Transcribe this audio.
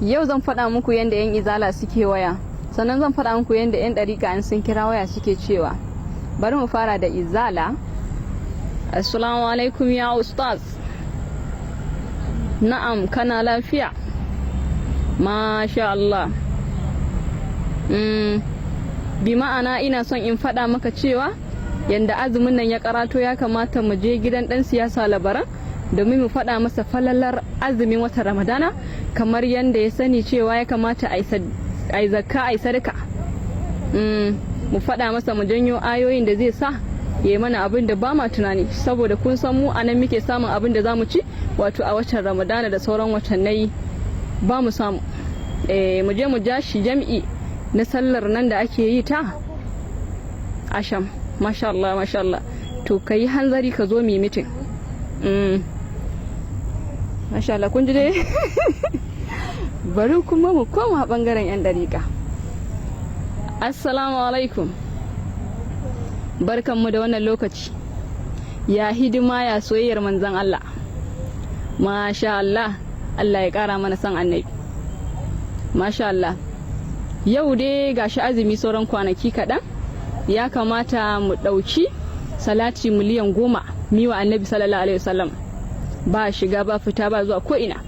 Yau zan faɗa muku yadda 'yan Izala suke waya, sannan zan faɗa muku yadda 'yan Dariqa in sun kira waya suke cewa. Bari mu fara da Izala. Assalamu alaikum ya ustaz. Na'am, kana lafiya? Masha Allah. Bi ma'ana ina son in faɗa maka cewa yanda azumin nan ya karato ya kamata mu je gidan ɗan siyasa labaran domin mu faɗa masa falalar azumin watan Ramadana, kamar yadda ya sani cewa ya kamata a yi zakka a yi sadaka. Mu faɗa masa, mu janyo ayoyin da zai sa ya yi mana abin da ba ma tunani, saboda kun san mu a nan muke samun abin da za mu ci, wato a watan Ramadana da sauran watannai ba mu samu. Mu je mu ja shi jam'i na sallar nan da ake yi ta asham. Masha Allah, masha Allah. To ka yi hanzari ka zo mu mitin. Masha Allah, kun ji dai? Bari kuma mu koma bangaren 'yan Dariqa. Assalamu alaikum. Barkanmu da wannan lokaci. Ya hidima, ya soyayyar manzon Allah. Masha Allah. Allah ya kara mana son annabi. Masha Allah. Yau dai gashi azumi sauran kwanaki kaɗan. Ya kamata mu ɗauki salati miliyan 10 miwa annabi sallallahu alaihi wasallam. Ba shiga ba fita ba zuwa ko ina.